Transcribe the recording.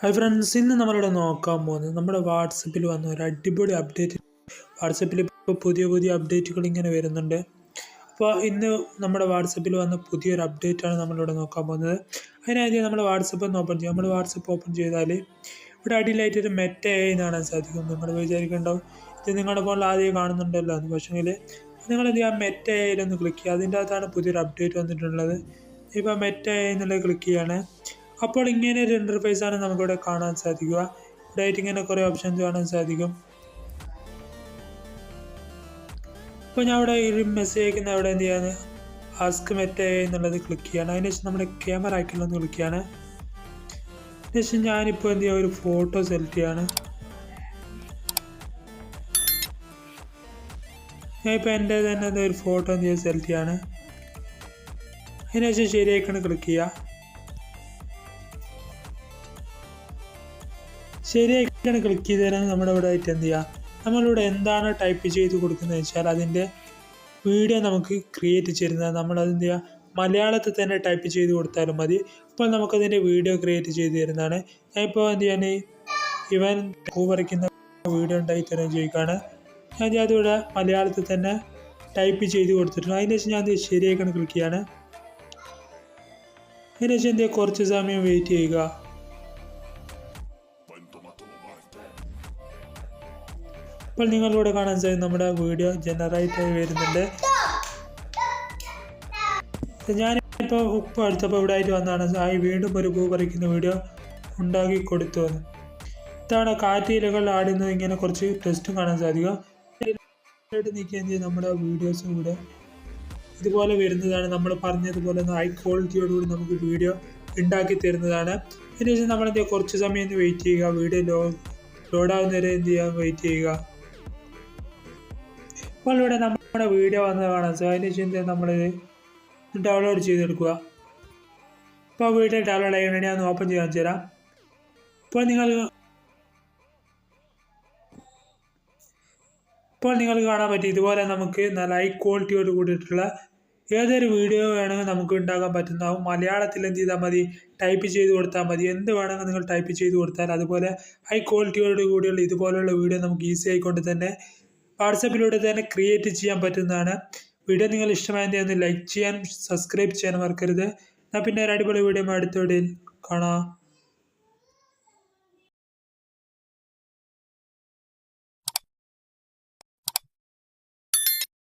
Hi friends, ഇന്ന് നമ്മളിവിടെ നോക്കാൻ പോകുന്നത് നമ്മുടെ വാട്സപ്പിൽ വന്ന ഒരു അടിപൊളി അപ്ഡേറ്റ്. വാട്സപ്പിൽ ഇപ്പോൾ പുതിയ പുതിയ അപ്ഡേറ്റുകൾ ഇങ്ങനെ വരുന്നുണ്ട്. അപ്പോൾ ഇന്ന് നമ്മുടെ വാട്സപ്പിൽ വന്ന പുതിയൊരു അപ്ഡേറ്റാണ് നമ്മളിവിടെ നോക്കാൻ പോകുന്നത്. അതിനാദ്യം നമ്മൾ വാട്സപ്പ് ഒന്ന് ഓപ്പൺ ചെയ്യും. നമ്മൾ വാട്സപ്പ് ഓപ്പൺ ചെയ്താൽ ഇവിടെ അടിയിലായിട്ടൊരു മെറ്റ AI കാണാൻ സാധിക്കും. നിങ്ങൾ വിചാരിക്കേണ്ടാവും ഇത് നിങ്ങളുടെ ഫോണിൽ ആദ്യം കാണുന്നുണ്ടല്ലോ എന്ന്. പക്ഷേങ്കിൽ നിങ്ങൾ എന്ത് ചെയ്യുക, മെറ്റ AI ഒന്ന് ക്ലിക്ക് ചെയ്യുക. അതിൻ്റെ അകത്താണ് പുതിയൊരു അപ്ഡേറ്റ് വന്നിട്ടുള്ളത്. ഇപ്പോൾ മെറ്റ AI എന്നുള്ളത് ക്ലിക്ക് ചെയ്യുകയാണ്. അപ്പോൾ ഇങ്ങനെ ഒരു ഇൻ്റർഫേസ് ആണ് നമുക്കിവിടെ കാണാൻ സാധിക്കുക. ഇവിടെ ആയിട്ട് ഇങ്ങനെ കുറേ ഓപ്ഷൻസ് കാണാൻ സാധിക്കും. അപ്പോൾ ഞാൻ ഇവിടെ ഒരു മെസ്സേജ് അയക്കുന്ന അവിടെ എന്ത് ചെയ്യാണ്, ആസ്ക് മെറ്റ AI എന്നുള്ളത് ക്ലിക്ക് ചെയ്യാണ്. അതിനുശേഷം നമ്മുടെ ക്യാമറ ഐക്കണിലൊന്ന് ക്ലിക്ക് ചെയ്യാണ്. അതിനുശേഷം ഞാനിപ്പോൾ എന്ത് ചെയ്യുക, ഒരു ഫോട്ടോ സെലക്ട് ചെയ്യാണ്. ഞാനിപ്പോൾ എൻ്റെ തന്നെ ഒരു ഫോട്ടോ എന്ത് ചെയ്യുക സെലക്ട് ചെയ്യാണ്. അതിനുശേഷം ശരി ഐക്കൺ ക്ലിക്ക് ചെയ്യുക. ശരിയായിട്ടാണ് ക്ലിക്ക് ചെയ്ത് തരാൻ നമ്മുടെ ഇവിടെ ആയിട്ട് എന്ത് ചെയ്യുക, നമ്മളിവിടെ എന്താണ് ടൈപ്പ് ചെയ്ത് കൊടുക്കുന്നത് വെച്ചാൽ അതിൻ്റെ വീഡിയോ നമുക്ക് ക്രിയേറ്റ് ചെയ്യുന്നത്. നമ്മളത് എന്ത് ചെയ്യുക, മലയാളത്തിൽ തന്നെ ടൈപ്പ് ചെയ്ത് കൊടുത്താലും മതി. അപ്പോൾ നമുക്കതിൻ്റെ വീഡിയോ ക്രിയേറ്റ് ചെയ്ത് തരുന്നതാണ്. ഞാനിപ്പോൾ എന്ത് ചെയ്യാൻ, ഇവൻ പൂ പറിക്കുന്ന വീഡിയോ ഉണ്ടായി തരാൻ ചോദിക്കുകയാണ്. ഞാൻ അതിവിടെ മലയാളത്തിൽ തന്നെ ടൈപ്പ് ചെയ്ത് കൊടുത്തിട്ടുണ്ട്. അതിന് ശേഷം ഞാൻ ശരിയായിക്കാണ് ക്ലിക്ക് ചെയ്യാണ്. അതിന് ശേഷം എന്ത് ചെയ്യുക, കുറച്ച് സമയം വെയിറ്റ് ചെയ്യുക. അപ്പോൾ നിങ്ങളിവിടെ കാണാൻ സാധിക്കും നമ്മുടെ വീഡിയോ ജനറേറ്റ് ആയി വരുന്നുണ്ട്. ഞാനിപ്പോൾ അടുത്തപ്പോൾ ഇവിടെ ആയിട്ട് വന്നതാണ് വീണ്ടും ഒരു പൂ പറിക്കുന്ന വീഡിയോ ഉണ്ടാക്കി കൊടുത്തു. ഇതാണ് കാറ്റിലകൾ ആടുന്നത്. ഇങ്ങനെ കുറച്ച് ടെസ്റ്റും കാണാൻ സാധിക്കുക. നീക്കിയാൽ നമ്മുടെ വീഡിയോസും ഇവിടെ ഇതുപോലെ വരുന്നതാണ്. നമ്മൾ പറഞ്ഞതുപോലെ ഹൈ ക്വാളിറ്റിയോടുകൂടി നമുക്ക് വീഡിയോ ഉണ്ടാക്കി തരുന്നതാണ്. അതിനുശേഷം നമ്മളെന്ത് ചെയ്യുക, കുറച്ച് സമയം ഒന്ന് വെയിറ്റ് ചെയ്യുക. വീഡിയോ ലോഡാവുന്നവരെ എന്ത് ചെയ്യുക, വെയിറ്റ് ചെയ്യുക. അപ്പോൾ ഇവിടെ നമ്മുടെ വീഡിയോ വന്നത് കാണാം. സോ അതിന് ശേഷം നമ്മളിത് ഡൗൺലോഡ് ചെയ്തെടുക്കുക. ഇപ്പോൾ വീഡിയോ ഡൗൺലോഡ് ചെയ്യാൻ വേണ്ടി ഞാൻ ഓപ്പൺ ചെയ്യാൻ തരാം. ഇപ്പോൾ നിങ്ങൾക്ക് കാണാൻ പറ്റും ഇതുപോലെ നമുക്ക് നല്ല ഹൈ ക്വാളിറ്റിയോട് കൂടിയിട്ടുള്ള ഏതൊരു വീഡിയോ വേണമെങ്കിൽ നമുക്ക് ഉണ്ടാക്കാൻ പറ്റുന്നതാവും. മലയാളത്തിൽ എന്ത് ചെയ്താൽ മതി, ടൈപ്പ് ചെയ്ത് കൊടുത്താൽ മതി. എന്ത് വേണമെങ്കിൽ നിങ്ങൾ ടൈപ്പ് ചെയ്ത് കൊടുത്താൽ അതുപോലെ ഹൈ ക്വാളിറ്റിയോട് കൂടിയുള്ള ഇതുപോലുള്ള വീഡിയോ നമുക്ക് ഈസി ആയിക്കൊണ്ട് തന്നെ വാട്സപ്പിലൂടെ തന്നെ ക്രിയേറ്റ് ചെയ്യാൻ പറ്റുന്നതാണ്. വീഡിയോ നിങ്ങൾ ഇഷ്ടമായെങ്കിൽ ഒന്ന് ലൈക്ക് ചെയ്യാനും സബ്സ്ക്രൈബ് ചെയ്യാനും മറക്കരുത്. എന്നാൽ പിന്നെ ഒരു അടിപൊളി വീഡിയോ അടുത്ത വീഡിയോയിൽ കാണാം.